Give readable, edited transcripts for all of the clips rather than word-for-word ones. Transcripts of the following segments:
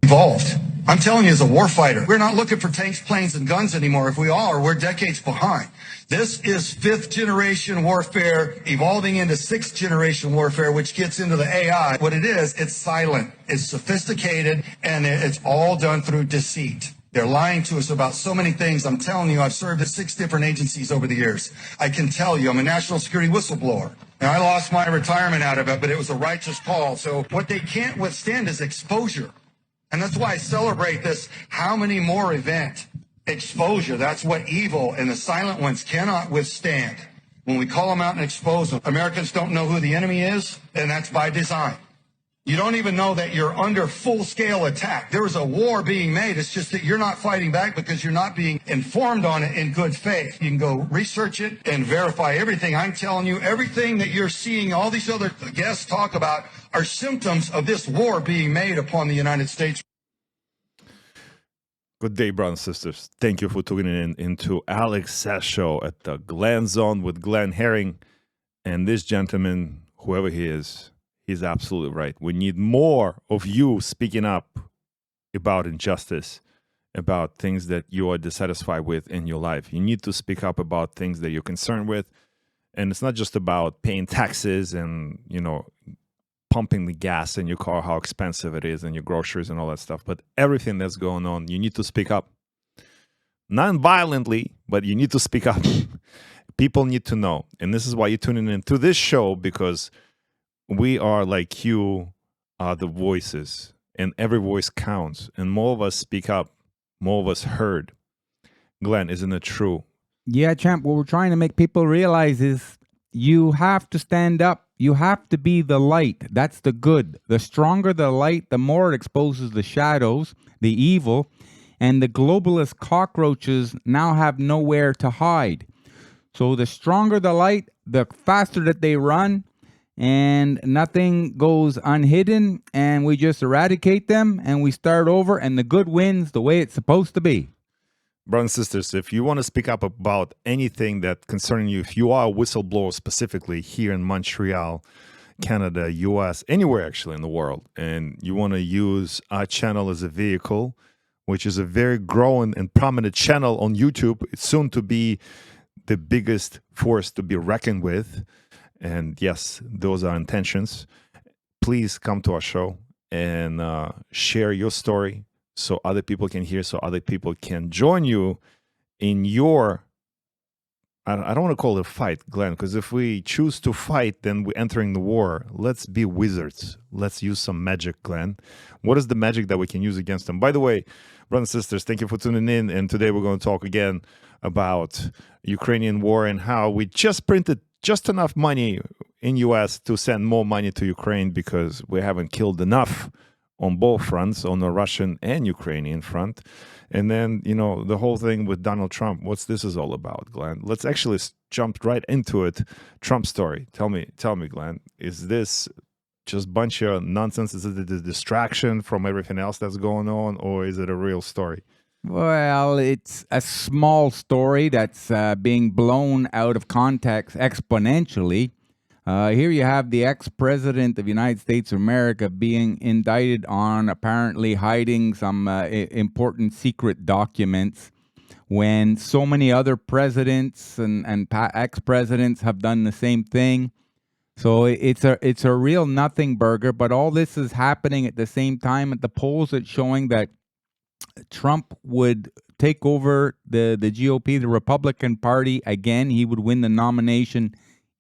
Evolved. I'm telling you, as a warfighter, we're not looking for tanks, planes, and guns anymore. If we are, we're decades behind. This is fifth generation warfare evolving into sixth generation warfare, which gets into the AI. What it is, it's silent, it's sophisticated, and it's all done through deceit. They're lying to us about so many things. I'm telling you, I've served at 6 different agencies over the years. I can tell you, I'm a national security whistleblower. Now, I lost my retirement out of it, but it was a righteous call. So what they can't withstand is exposure. And that's why I celebrate this how many more event. Exposure, that's what evil and the silent ones cannot withstand. When we call them out and expose them, Americans don't know who the enemy is, and that's by design. You don't even know that you're under full-scale attack. There is a war being made. It's just that you're not fighting back because you're not being informed on it in good faith. You can go research it and verify everything. I'm telling you, everything that you're seeing all these other guests talk about are symptoms of this war being made upon the United States. Good day, brothers and sisters. Thank you for tuning in into Alex Sass Show at the Glenn Zone with Glenn Herring. And this gentleman, whoever he is, he's absolutely right. We need more of you speaking up about injustice, about things that you are dissatisfied with in your life. You need to speak up about things that you're concerned with. And it's not just about paying taxes and, pumping the gas in your car, how expensive it is, and your groceries and all that stuff. But everything that's going on, you need to speak up. Non-violently, but you need to speak up. People need to know. And this is why you're tuning into this show, because we are like you are the voices, and every voice counts. And more of us speak up, more of us heard. Glenn, isn't it true? Yeah, champ. What we're trying to make people realize is you have to stand up. You have to be the light. That's the good. The stronger the light, the more it exposes the shadows, the evil, and the globalist cockroaches now have nowhere to hide. So the stronger the light, the faster that they run, and nothing goes unhidden, and we just eradicate them, and we start over, and the good wins the way it's supposed to be. Brothers and sisters, if you want to speak up about anything that concerning you, if you are a whistleblower specifically here in Montreal, Canada, US, anywhere actually in the world, and you want to use our channel as a vehicle, which is a very growing and prominent channel on YouTube, it's soon to be the biggest force to be reckoned with. And yes, those are intentions. Please come to our show and share your story, so other people can hear, so other people can join you in your, I don't want to call it a fight, Glenn, because if we choose to fight, then we're entering the war. Let's be wizards. Let's use some magic, Glenn. What is the magic that we can use against them? By the way, brothers and sisters, thank you for tuning in. And today we're going to talk again about Ukrainian war and how we just printed just enough money in US to send more money to Ukraine because we haven't killed enough on both fronts, on the Russian and Ukrainian front. And then, the whole thing with Donald Trump, what's this is all about, Glenn? Let's actually jump right into it. Trump story. Tell me, Glenn, is this just a bunch of nonsense? Is it a distraction from everything else that's going on, or is it a real story? Well, it's a small story that's being blown out of context exponentially. Here you have the ex-president of the United States of America being indicted on apparently hiding some important secret documents, when so many other presidents and ex-presidents have done the same thing. So it's a real nothing burger. But all this is happening at the same time. At the polls, it's showing that Trump would take over the GOP, the Republican Party again. He would win the nomination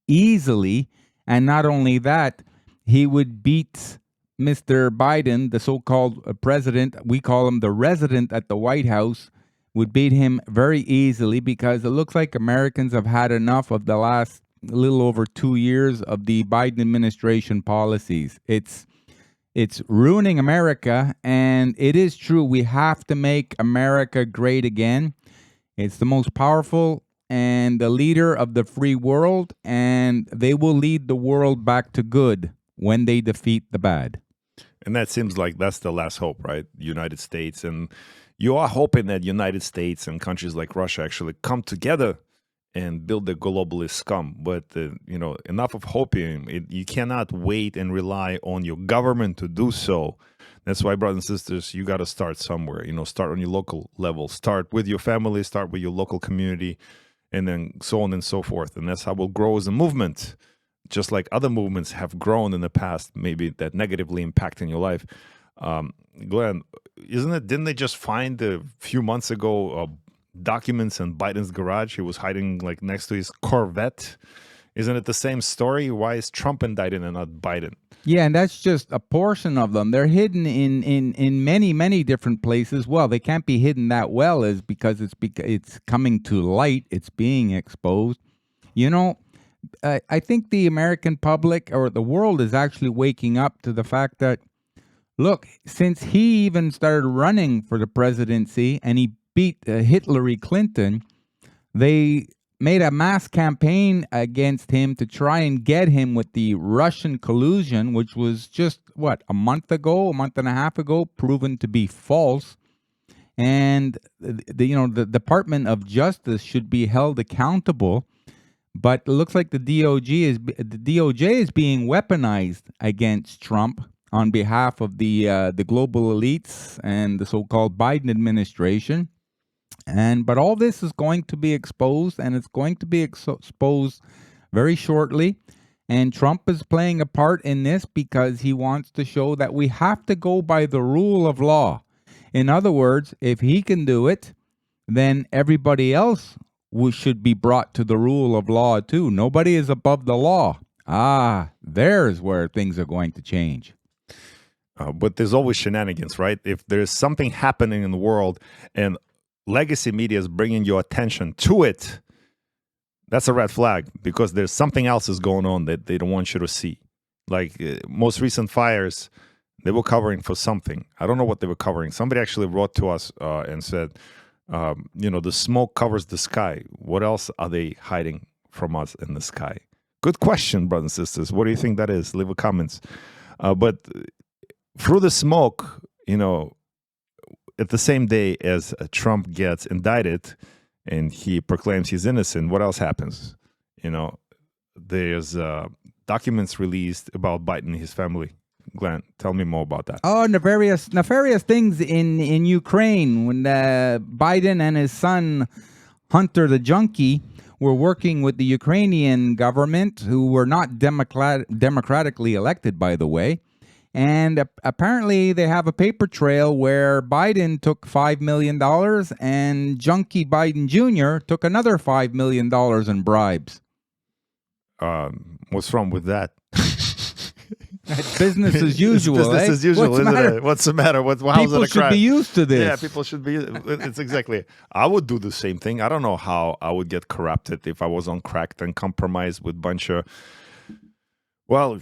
easily, and not only that, he would beat Mr. Biden, the so-called president. We call him the resident at the White House. Would beat him very easily, because it looks like Americans have had enough of the last little over 2 years of the Biden administration policies. It's ruining America, and it is true. We have to make America great again. It's the most powerful and the leader of the free world, and they will lead the world back to good when they defeat the bad. And that seems like that's the last hope, right? United States. And you are hoping that United States and countries like Russia actually come together and build the globalist scum. But, enough of hoping. You cannot wait and rely on your government to do so. That's why, brothers and sisters, you got to start somewhere. Start on your local level. Start with your family, start with your local community, and then so on and so forth. And that's how we'll grow as a movement. Just like other movements have grown in the past, maybe that negatively impacting your life. Glenn, didn't they just find a few months ago documents in Biden's garage? He was hiding like next to his Corvette. Isn't it the same story? Why is Trump indicted and not Biden? Yeah, and that's just a portion of them. They're hidden in many, many different places. Well, they can't be hidden that well is because it's coming to light. It's being exposed. I think the American public or the world is actually waking up to the fact that, look, since he even started running for the presidency and he beat Hillary Clinton, they made a mass campaign against him to try and get him with the Russian collusion, which was just, a month and a half ago, proven to be false. And, the Department of Justice should be held accountable. But it looks like the DOJ is being weaponized against Trump on behalf of the global elites and the so-called Biden administration. But all this is going to be exposed, and it's going to be exposed very shortly. And Trump is playing a part in this because he wants to show that we have to go by the rule of law. In other words, if he can do it, then everybody else should be brought to the rule of law too. Nobody is above the law. There's where things are going to change. But there's always shenanigans, right? If there's something happening in the world and legacy media is bringing your attention to it, that's a red flag because there's something else is going on that they don't want you to see. Like most recent fires, they were covering for something. I don't know what they were covering. Somebody actually wrote to us and said, the smoke covers the sky. What else are they hiding from us in the sky? Good question, brothers and sisters. What do you think that is? Leave a comments. But through the smoke, at the same day as Trump gets indicted and he proclaims he's innocent, what else happens? There's documents released about Biden and his family. Glenn, tell me more about that. Oh, nefarious things in Ukraine when Biden and his son, Hunter the junkie, were working with the Ukrainian government, who were not democratically elected, by the way. And apparently they have a paper trail where Biden took $5 million and junkie Biden Jr. took another $5 million in bribes. What's wrong with that? Business as usual. Business as usual, isn't it? What's the matter? How's people it a crime? Should be used to this. Yeah, people should be. It's exactly. I would do the same thing. I don't know how I would get corrupted if I was on crack and compromised with bunch of. Well,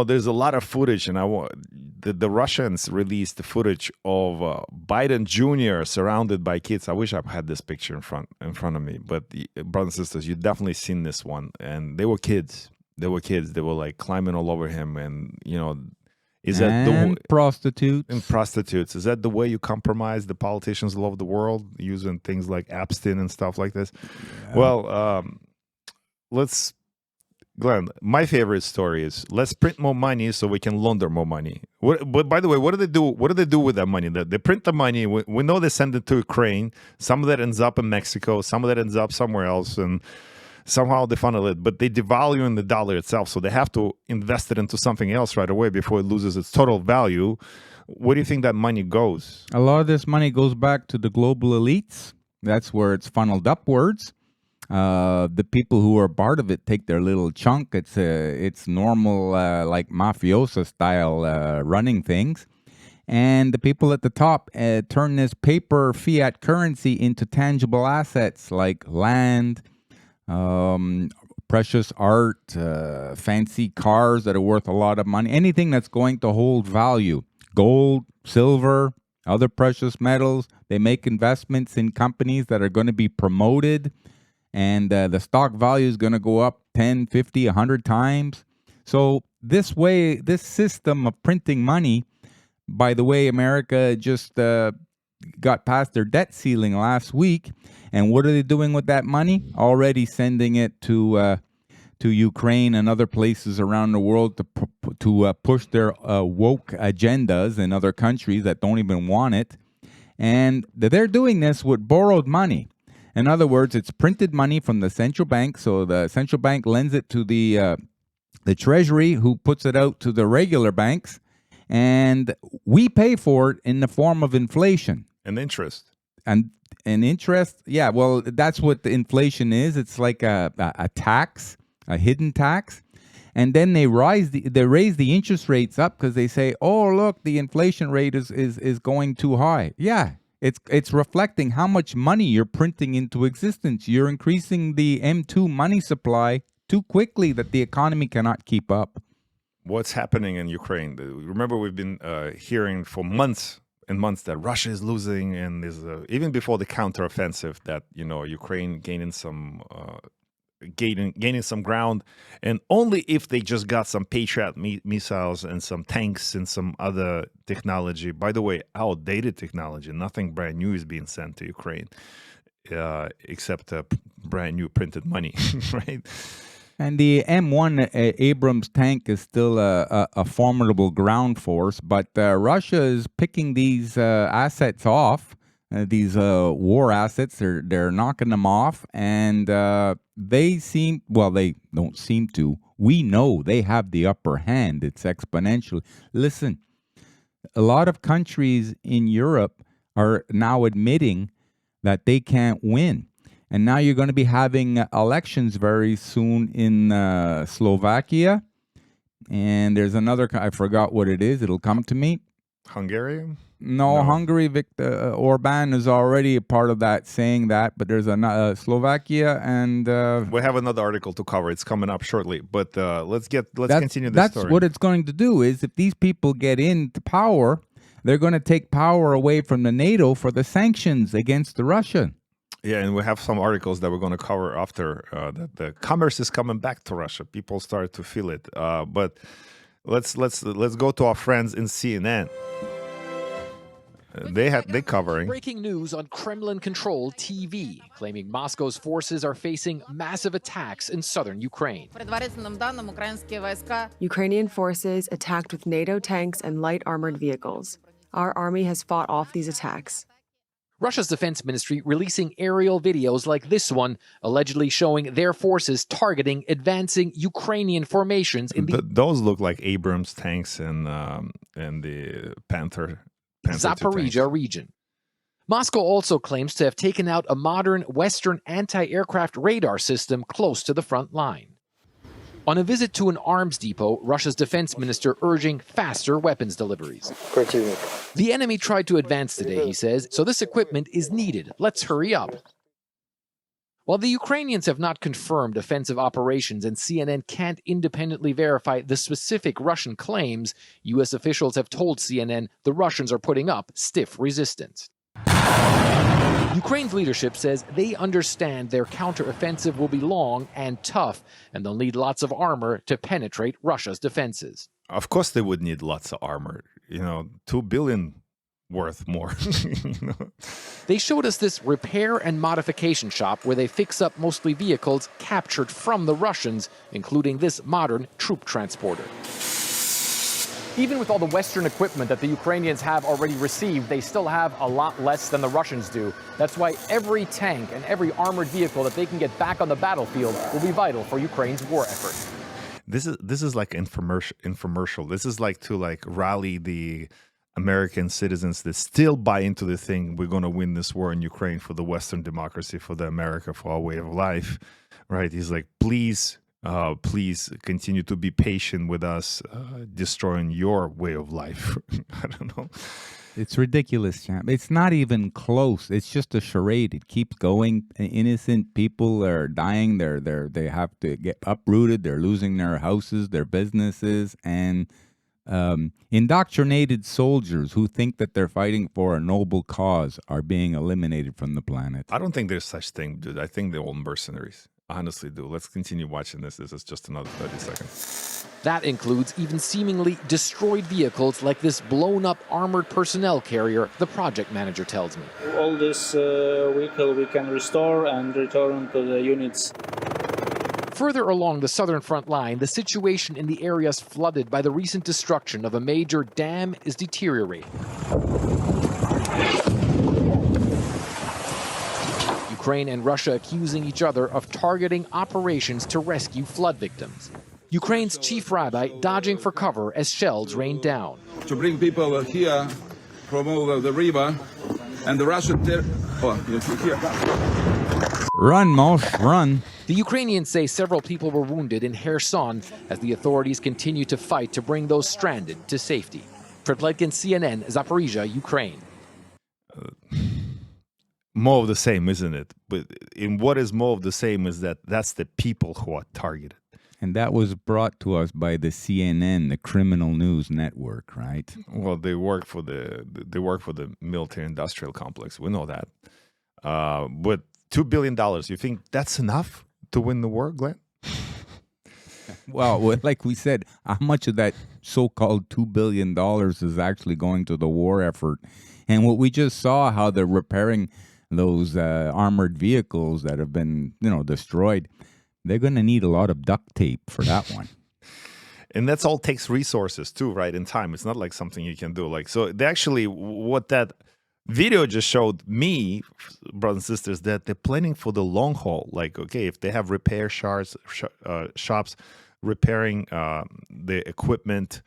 there's a lot of footage, and the Russians released the footage of Biden Jr. surrounded by kids. I wish I had this picture in front of me, but brothers and sisters, you've definitely seen this one, and they were kids. They were like climbing all over him, and is that prostitutes? And prostitutes. Is that the way you compromise the politicians all over the world, using things like Epstein and stuff like this? Yeah. Well, Glenn, my favorite story is let's print more money so we can launder more money. But by the way, what do they do? What do they do with that money? They print the money. We know they send it to Ukraine. Some of that ends up in Mexico. Some of that ends up somewhere else, and somehow they funnel it, but they devalue in the dollar itself, so they have to invest it into something else right away before it loses its total value. Where do you think that money goes? A lot of this money goes back to the global elites. That's where it's funneled upwards. The people who are part of it take their little chunk. It's normal, like mafioso style running things. And the people at the top turn this paper fiat currency into tangible assets like land, precious art, fancy cars that are worth a lot of money, anything that's going to hold value, gold, silver, other precious metals. They make investments in companies that are going to be promoted and the stock value is going to go up 10, 50, 100 times. So this system of printing money, by the way, America just got past their debt ceiling last week. And what are they doing with that money? Already sending it to Ukraine and other places around the world to push their woke agendas in other countries that don't even want it. And they're doing this with borrowed money. In other words, it's printed money from the central bank. So the central bank lends it to the Treasury, who puts it out to the regular banks. And we pay for it in the form of inflation. And interest. And interest, yeah, well, that's what the inflation is. It's like a tax, a hidden tax. And then they raise the interest rates up because they say, oh, look, the inflation rate is going too high. Yeah, it's reflecting how much money you're printing into existence. You're increasing the M2 money supply too quickly that the economy cannot keep up. What's happening in Ukraine? Remember, we've been hearing for months and months that Russia is losing, and there's even before the counteroffensive that Ukraine gaining some ground, and only if they just got some Patriot missiles and some tanks and some other technology. By the way, outdated technology. Nothing brand new is being sent to Ukraine, except brand new printed money, right? And the M1 Abrams tank is still a formidable ground force, but Russia is picking these assets off, these war assets. They're knocking them off, and they don't seem to. We know they have the upper hand. It's exponential. Listen, a lot of countries in Europe are now admitting that they can't win. And now you're going to be having elections very soon in Slovakia. And there's another, I forgot what it is. It'll come to me. Hungary? No, Hungary, Orban is already a part of that, saying that. But there's Slovakia and... we have another article to cover. It's coming up shortly. But let's continue this story. That's what it's going to do is if these people get into power, they're going to take power away from the NATO for the sanctions against the Russia. Yeah, and we have some articles that we're going to cover after that the commerce is coming back to Russia. People start to feel it. But let's go to our friends in CNN. They covering breaking news on Kremlin-controlled TV, claiming Moscow's forces are facing massive attacks in southern Ukraine. Ukrainian forces attacked with NATO tanks and light armored vehicles. Our army has fought off these attacks. Russia's defense ministry releasing aerial videos like this one, allegedly showing their forces targeting advancing Ukrainian formations in the those look like Abrams tanks and the Panther Zaporizhia region. Moscow also claims to have taken out a modern Western anti-aircraft radar system close to the front line. On a visit to an arms depot, Russia's defense minister urging faster weapons deliveries. The enemy tried to advance today, he says, so this equipment is needed. Let's hurry up. While the Ukrainians have not confirmed offensive operations and CNN can't independently verify the specific Russian claims, U.S. officials have told CNN the Russians are putting up stiff resistance. Ukraine's leadership says they understand their counteroffensive will be long and tough, and they'll need lots of armor to penetrate Russia's defenses. Of course they would need lots of armor. $2 billion worth more. They showed us this repair and modification shop where they fix up mostly vehicles captured from the Russians, including this modern troop transporter. Even with all the Western equipment that the Ukrainians have already received, they still have a lot less than the Russians do. That's why every tank and every armored vehicle that they can get back on the battlefield will be vital for Ukraine's war effort. This is like infomercial. This is like to rally the American citizens that still buy into the thing. We're going to win this war in Ukraine for the Western democracy, for the America, for our way of life, right? He's like, please continue to be patient with us, destroying your way of life. I don't know. It's ridiculous, champ. It's not even close. It's just a charade. It keeps going. Innocent people are dying. They have to get uprooted. They're losing their houses, their businesses, and Indoctrinated soldiers who think that they're fighting for a noble cause are being eliminated from the planet. I don't think there's such thing, dude. I think they're all mercenaries. I honestly do. Let's continue watching this. This is just another 30 seconds. That includes even seemingly destroyed vehicles like this blown-up armored personnel carrier, the project manager tells me. All this vehicle we can restore and return to the units. Further along the southern front line, the situation in the areas flooded by the recent destruction of a major dam is deteriorating. Ukraine and Russia accusing each other of targeting operations to rescue flood victims. Ukraine's chief rabbi dodging for cover as shells rain down. To bring people here from over the river and the Russian Run, Moshe, run. The Ukrainians say several people were wounded in Kherson as the authorities continue to fight to bring those stranded to safety. Fredletkin, CNN, Zaporizhia, Ukraine. More of the same, isn't it? But in what is more of the same is that that's the people who are targeted. And that was brought to us by the CNN, the criminal news network, right? Well, they work for the military-industrial complex. We know that. But $2 billion, you think that's enough to win the war, Glenn? Well, like we said, how much of that so-called $2 billion is actually going to the war effort? And what we just saw, how they're repairing those armored vehicles that have been, destroyed. They're going to need a lot of duct tape for that one. And that's all takes resources too, right? In time. It's not like something you can do. So they actually, what that video just showed me, brothers and sisters, that they're planning for the long haul. Okay, if they have repair shops repairing the equipment,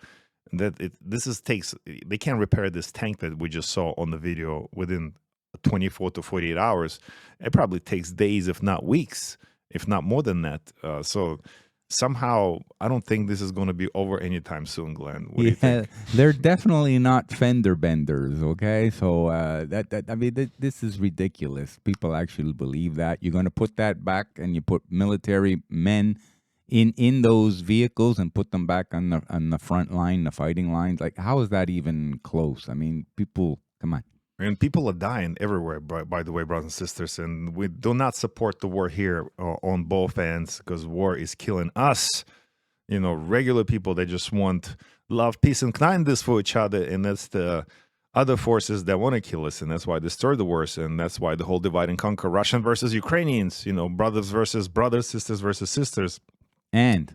they can't repair this tank that we just saw on the video within 24 to 48 hours. It probably takes days, if not weeks, if not more than that. So somehow, I don't think this is going to be over anytime soon, Glenn. What do you think? They're definitely not fender benders, okay? So this is ridiculous. People actually believe that. You're going to put that back and you put military men in those vehicles and put them back on the front line, the fighting lines. How is that even close? I mean, people, come on. And people are dying everywhere, by the way, brothers and sisters. And we do not support the war here on both ends because war is killing us. Regular people, they just want love, peace, and kindness for each other. And that's the other forces that want to kill us. And that's why they stir the wars. And that's why the whole divide and conquer, Russian versus Ukrainians, brothers versus brothers, sisters versus sisters. And,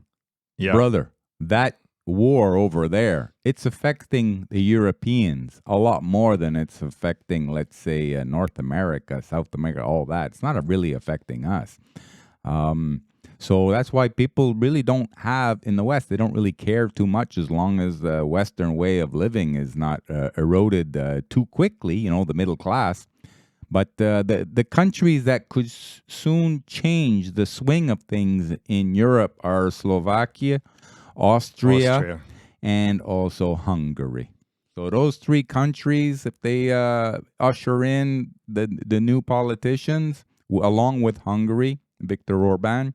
brother, that war over there, it's affecting the Europeans a lot more than it's affecting, let's say, North America, South America, all that. It's not really affecting us. So that's why people really don't have, in the West, they don't really care too much as long as the Western way of living is not eroded too quickly, the middle class. But the countries that could soon change the swing of things in Europe are Slovakia, Austria, and also Hungary. So those three countries, if they usher in the new politicians, along with Hungary, Viktor Orban,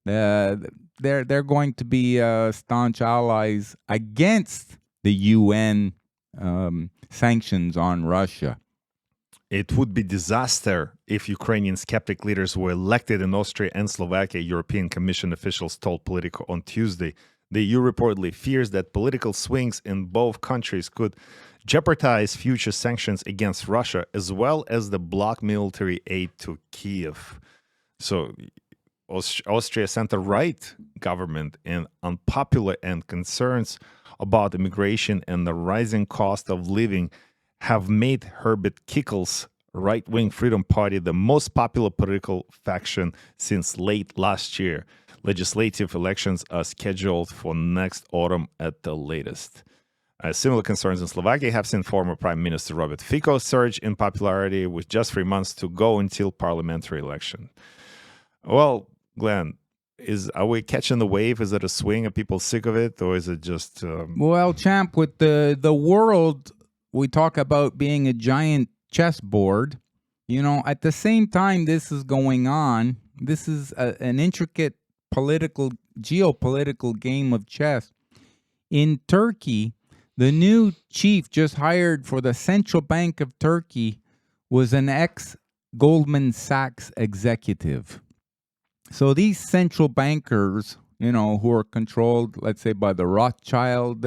they're going to be staunch allies against the UN sanctions on Russia. It would be disaster if Ukrainian skeptic leaders were elected in Austria and Slovakia, European Commission officials told Politico on Tuesday. The EU reportedly fears that political swings in both countries could jeopardize future sanctions against Russia, as well as the bloc military aid to Kiev. So Austria center-right government and unpopular and concerns about immigration and the rising cost of living have made Herbert Kickle's right-wing Freedom Party the most popular political faction since late last year. Legislative elections are scheduled for next autumn at the latest. Similar concerns in Slovakia have seen former Prime Minister Robert Fico surge in popularity with just 3 months to go until parliamentary election. Well, Glenn, are we catching the wave? Is it a swing? Are people sick of it? Or is it just... Well, champ, with the world, we talk about being a giant chessboard. At the same time this is going on, this is an intricate geopolitical game of chess. In Turkey, The new chief just hired for the Central Bank of Turkey was an ex-Goldman Sachs executive. So these central bankers, who are controlled, let's say, by the Rothschild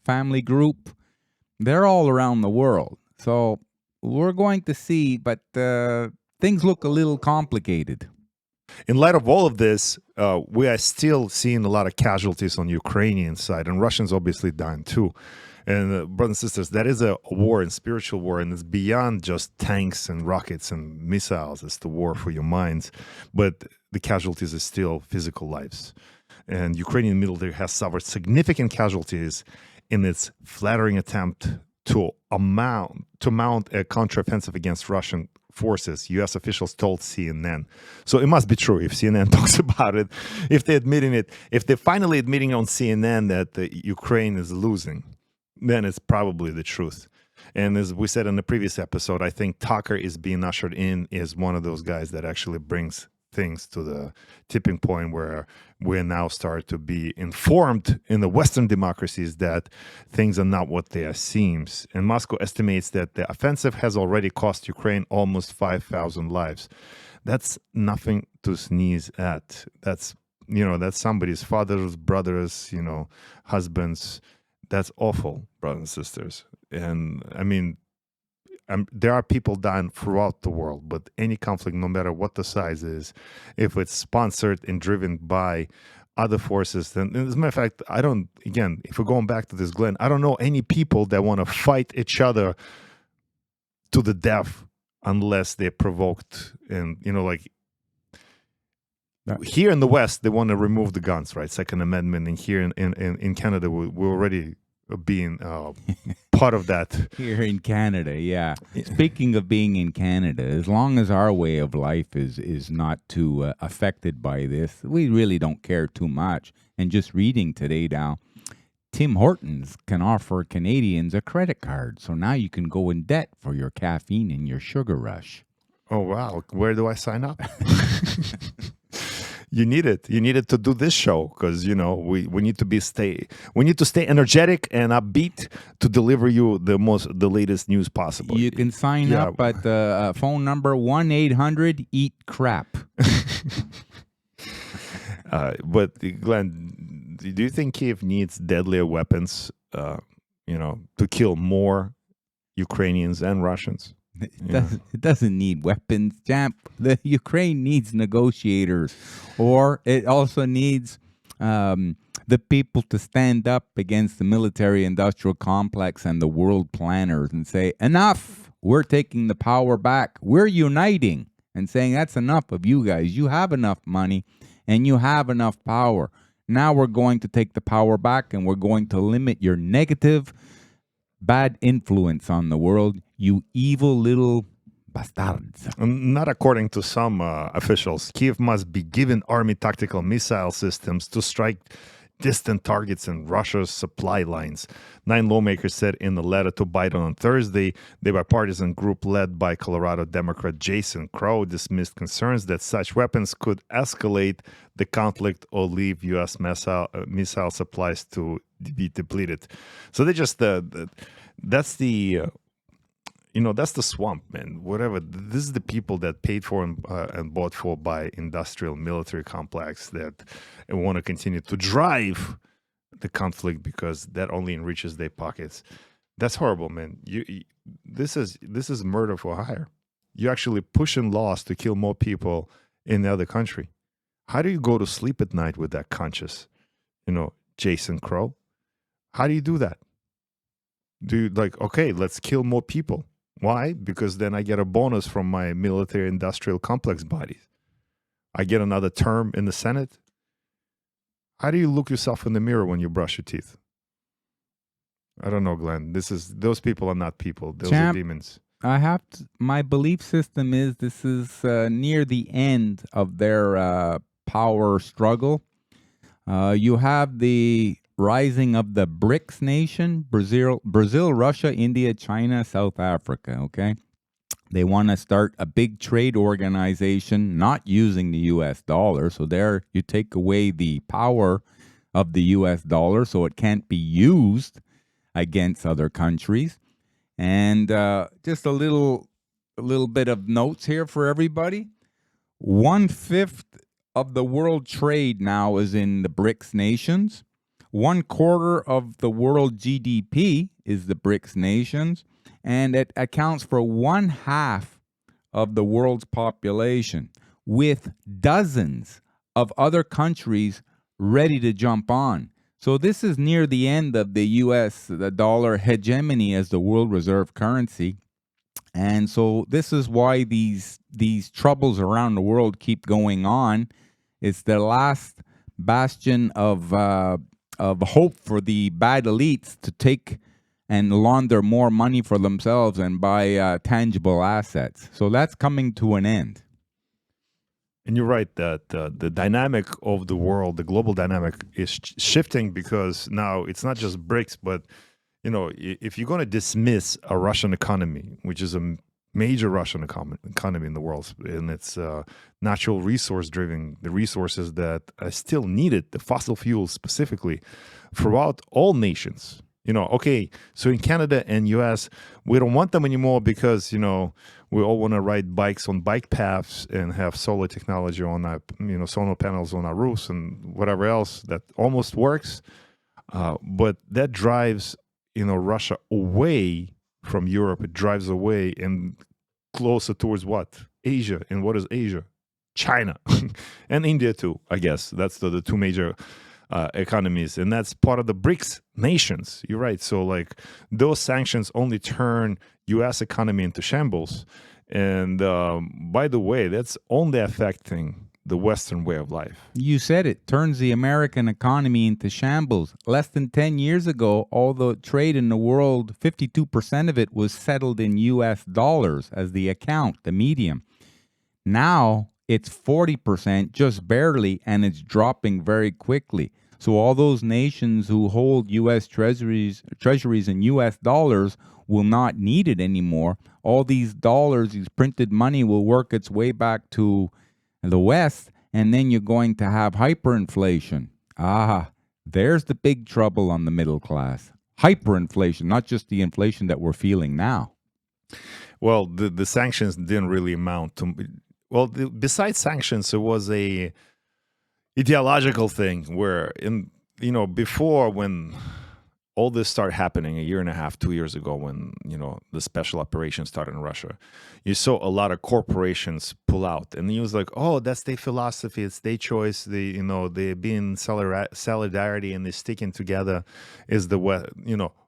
family group, they're all around the world. So we're going to see, but things look a little complicated. In light of all of this, we are still seeing a lot of casualties on the Ukrainian side, and Russians obviously dying too. And brothers and sisters, that is a war, and spiritual war, and it's beyond just tanks and rockets and missiles. It's the war for your minds, but the casualties are still physical lives. And Ukrainian military has suffered significant casualties in its flattering attempt to mount a counteroffensive against Russian forces, U.S. officials told CNN. So it must be true if CNN talks about it, if they're admitting it, if they're finally admitting on CNN that Ukraine is losing, then it's probably the truth. And as we said in the previous episode, I think Tucker is being ushered in as one of those guys that actually brings things to the tipping point where we now start to be informed in the Western democracies that things are not what they seems. And Moscow estimates that the offensive has already cost Ukraine almost 5,000 lives. That's nothing to sneeze at. That's somebody's fathers, brothers, husbands. That's awful, brothers and sisters. And I mean, there are people dying throughout the world, but any conflict, no matter what the size is, if it's sponsored and driven by other forces, then, as a matter of fact, if we're going back to this, Glenn, I don't know any people that want to fight each other to the death unless they're provoked. And, here in the West, they want to remove the guns, right? Second Amendment. And here in Canada, we're already being part of that. Here in Canada, yeah. Speaking of being in Canada, as long as our way of life is not too affected by this, we really don't care too much. And just reading today now, Tim Hortons can offer Canadians a credit card. So now you can go in debt for your caffeine and your sugar rush. Oh, wow. Where do I sign up? You need it. You need it to do this show because we need to stay energetic and upbeat to deliver you the latest news possible. You can sign up at the phone number 1-800-EAT-CRAP. But Glenn, do you think Kiev needs deadlier weapons? To kill more Ukrainians and Russians? It doesn't need weapons, champ. The Ukraine needs negotiators, or it also needs the people to stand up against the military-industrial complex and the world planners and say, enough, we're taking the power back. We're uniting and saying that's enough of you guys. You have enough money and you have enough power. Now we're going to take the power back and we're going to limit your negative bad influence on the world, you evil little bastards. Not according to some officials. Kiev must be given army tactical missile systems to strike distant targets in Russia's supply lines. 9 lawmakers said in a letter to Biden on Thursday. The bipartisan group led by Colorado Democrat Jason Crow dismissed concerns that such weapons could escalate the conflict or leave U.S. missile supplies to be depleted. So they just that's the swamp, man. Whatever. This is the people that paid for and bought for by industrial military complex that want to continue to drive the conflict because that only enriches their pockets. That's horrible, man. This is murder for hire. You're actually pushing laws to kill more people in the other country. How do you go to sleep at night with that conscience? Jason Crow. How do you do that? Do you okay, let's kill more people? Why? Because then I get a bonus from my military industrial complex bodies. I get another term in the Senate. How do you look yourself in the mirror when you brush your teeth? I don't know, Glenn. Those people are not people. Those are demons. My belief system is this is near the end of their power struggle. You have the rising of the BRICS nation, Brazil, Russia, India, China, South Africa, okay? They want to start a big trade organization not using the U.S. dollar. So there you take away the power of the U.S. dollar so it can't be used against other countries. And just a little bit of notes here for everybody. 1/5 of the world trade now is in the BRICS nations. 1/4 of the world GDP is the BRICS nations, and it accounts for 1/2 of the world's population, with dozens of other countries ready to jump on. So this is near the end of the dollar hegemony as the world reserve currency. And so this is why these troubles around the world keep going on. It's the last bastion of hope for the bad elites to take and launder more money for themselves and buy tangible assets. So that's coming to an end. And you're right that the dynamic of the world, the global dynamic, is shifting, because now it's not just BRICS, but if you're going to dismiss a Russian economy, which is a major Russian economy in the world, and it's natural resource driven, the resources that are still needed, the fossil fuels specifically, throughout all nations. Okay, so in Canada and US, we don't want them anymore because, we all want to ride bikes on bike paths and have solar technology on our, solar panels on our roofs and whatever else that almost works. But that drives, Russia away from Europe. It drives away and closer towards what? Asia. And what is Asia? China and India too, I guess. That's the two major economies, and that's part of the BRICS nations. You're right. So like those sanctions only turn U.S. economy into shambles. And by the way, that's only affecting the Western way of life. You said it, turns the American economy into shambles. Less than 10 years ago, all the trade in the world, 52% of it was settled in U.S. dollars as the account, the medium. Now it's 40%, just barely, and it's dropping very quickly. So all those nations who hold U.S. treasuries in U.S. dollars will not need it anymore. All these dollars, these printed money, will work its way back to the West, and then you're going to have hyperinflation. There's the big trouble on the middle class. Hyperinflation, not just the inflation that we're feeling now. Well, the sanctions didn't really amount to... Well, besides sanctions, it was a ideological thing where, before, when all this started happening 1.5 2 years ago, when the special operation started in Russia, you saw a lot of corporations pull out, and he was like, "Oh, that's their philosophy; it's their choice. They be in solidarity and they're sticking together is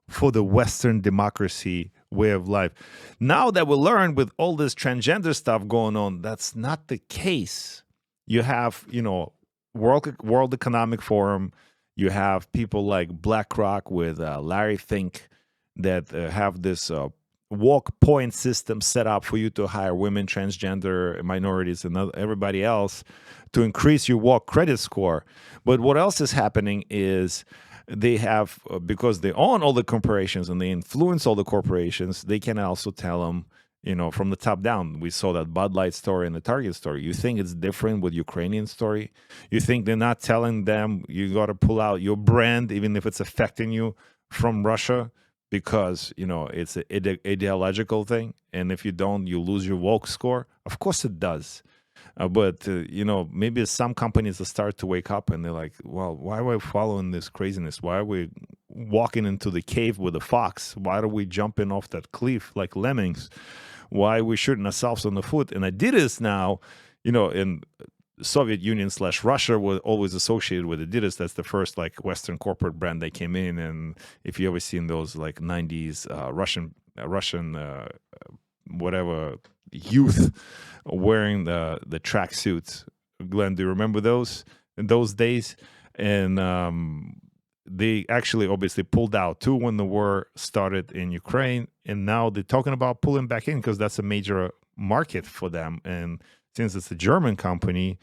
for the Western democracy way of life." Now that we learned with all this transgender stuff going on, that's not the case. You have, World Economic Forum. You have people like BlackRock with Larry Fink that have this walk point system set up for you to hire women, transgender, minorities, and everybody else to increase your walk credit score. But what else is happening is they have, because they own all the corporations and they influence all the corporations, they can also tell them, from the top down. We saw that Bud Light story and the Target story. You think it's different with Ukrainian story? You think they're not telling them you got to pull out your brand, even if it's affecting you, from Russia? Because, it's an ideological thing. And if you don't, you lose your woke score. Of course it does. But maybe some companies will start to wake up and they're like, well, why are we following this craziness? Why are we walking into the cave with a fox? Why are we jumping off that cliff like lemmings? Why are we shooting ourselves on the foot? And Adidas now, in Soviet Union / Russia was always associated with Adidas. That's the first Western corporate brand that came in. And if you ever seen those 90s Russian whatever youth wearing the tracksuits, Glenn, do you remember those in those days? And they actually obviously pulled out too when the war started in Ukraine, and now they're talking about pulling back in because that's a major market for them. And since it's a German company,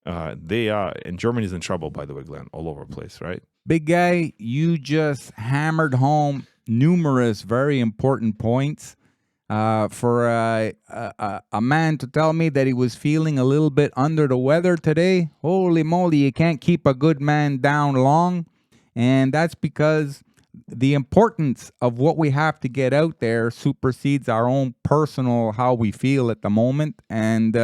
they are, and Germany's in trouble, by the way, Glenn, all over the place, right? Big guy, you just hammered home numerous very important points. For a man to tell me that he was feeling a little bit under the weather today, holy moly, you can't keep a good man down long. And that's because the importance of what we have to get out there supersedes our own personal how we feel at the moment. And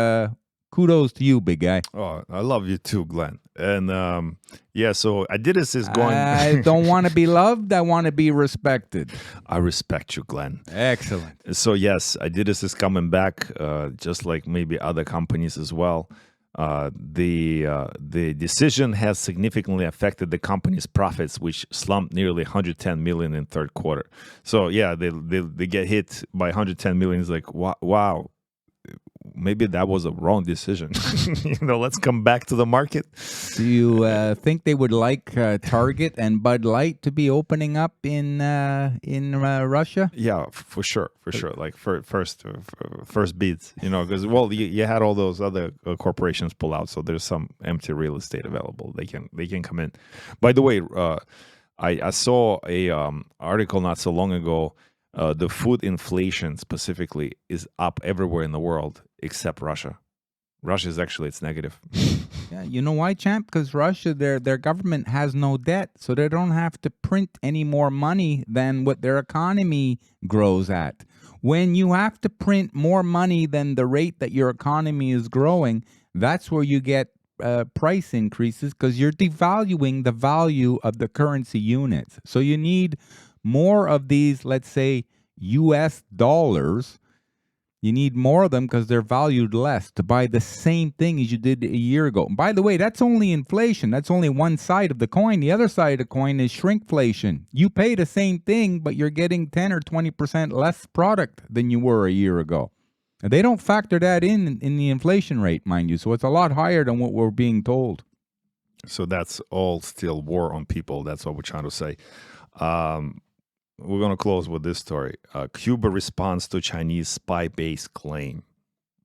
kudos to you, big guy. Oh, I love you too, Glenn. And yeah, so Adidas is going. I don't want to be loved. I want to be respected. I respect you, Glenn. Excellent. So yes, Adidas is coming back, just like maybe other companies as well. The decision has significantly affected the company's profits, which slumped nearly 110 million in third quarter. So yeah, they get hit by 110 million. It's like wow. Maybe that was a wrong decision. Let's come back to the market. Do you think they would like Target and Bud Light to be opening up in Russia? Yeah, for sure. Like first beats, because you had all those other corporations pull out, so there's some empty real estate available. They can come in. By the way, I saw a article not so long ago. The food inflation specifically is up everywhere in the world except Russia. Russia is actually, it's negative. Yeah, you know why, champ? Because Russia, their government has no debt, so they don't have to print any more money than what their economy grows at. When you have to print more money than the rate that your economy is growing, that's where you get price increases, because you're devaluing the value of the currency units. So you need more of these, let's say, US dollars. You need more of them because they're valued less to buy the same thing as you did a year ago. And by the way, that's only inflation. That's only one side of the coin. The other side of the coin is shrinkflation. You pay the same thing, but you're getting 10 or 20% less product than you were a year ago. And they don't factor that in the inflation rate, mind you. So it's a lot higher than what we're being told. So that's all still war on people. That's what we're trying to say. We're going to close with this story. Cuba responds to Chinese spy base claim.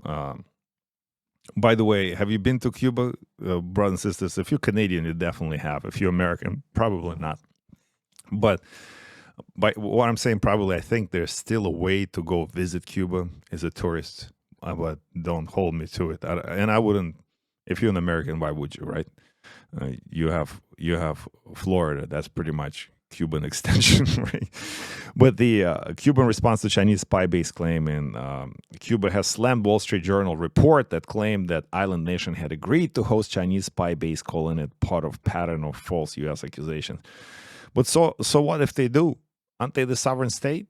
By the way, have you been to Cuba, brothers and sisters? If you're Canadian, you definitely have. If you're American, probably not. But by what I'm saying, probably, I think there's still a way to go visit Cuba as a tourist. But don't hold me to it. And I wouldn't. If you're an American, why would you, right? You have Florida. That's pretty much Cuban extension, right? But the Cuban response to Chinese spy base claim in Cuba has slammed Wall Street Journal report that claimed that island nation had agreed to host Chinese spy base, calling it part of pattern of false U.S. accusations. But so what if they do? Aren't they the sovereign state?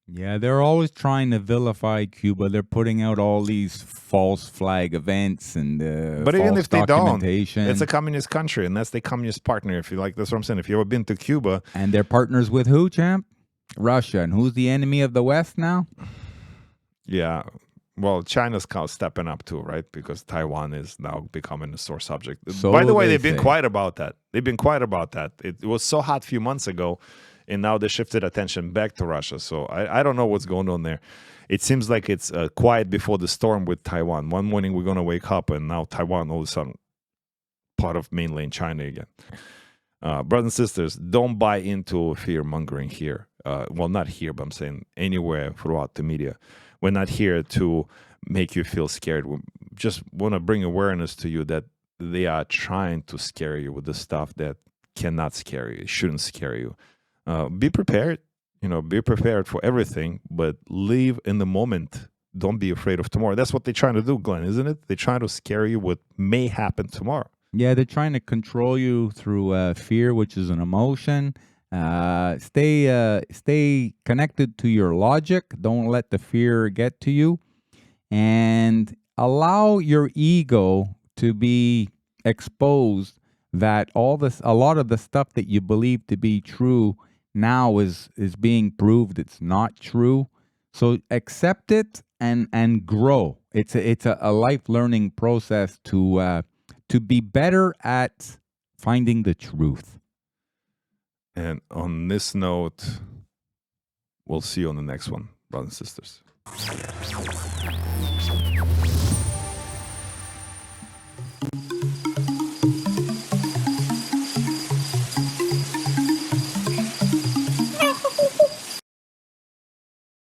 Yeah, they're always trying to vilify Cuba. They're putting out all these false flag events and but false even if they don't, documentation. it's a communist country, and that's the communist partner. If you like, that's what I'm saying. If you've ever been to Cuba, and they're partners with who, champ? Russia. And who's the enemy of the West now? Yeah, well, China's kind of stepping up too, right? Because Taiwan is now becoming a sore subject. So by the way, they've say. been quiet about that. They've been quiet about that. It was so hot a few months ago. And now they shifted attention back to Russia. So I don't know what's going on there. It seems like it's quiet before the storm with Taiwan. One morning we're going to wake up and now Taiwan all of a sudden part of mainland China again. Brothers and sisters, don't buy into fear-mongering here. Well, not here, but I'm saying anywhere throughout the media. We're not here to make you feel scared. We just want to bring awareness to you that they are trying to scare you with the stuff that cannot scare you. It shouldn't scare you. Be prepared, be prepared for everything, but live in the moment. Don't be afraid of tomorrow. That's what they're trying to do, Glenn, isn't it? They're trying to scare you what may happen tomorrow. Yeah, they're trying to control you through fear, which is an emotion. Stay connected to your logic. Don't let the fear get to you. And allow your ego to be exposed that a lot of the stuff that you believe to be true now is being proved it's not true. So accept it and grow. It's a life learning process to be better at finding the truth. And on this note, we'll see you on the next one, brothers and sisters.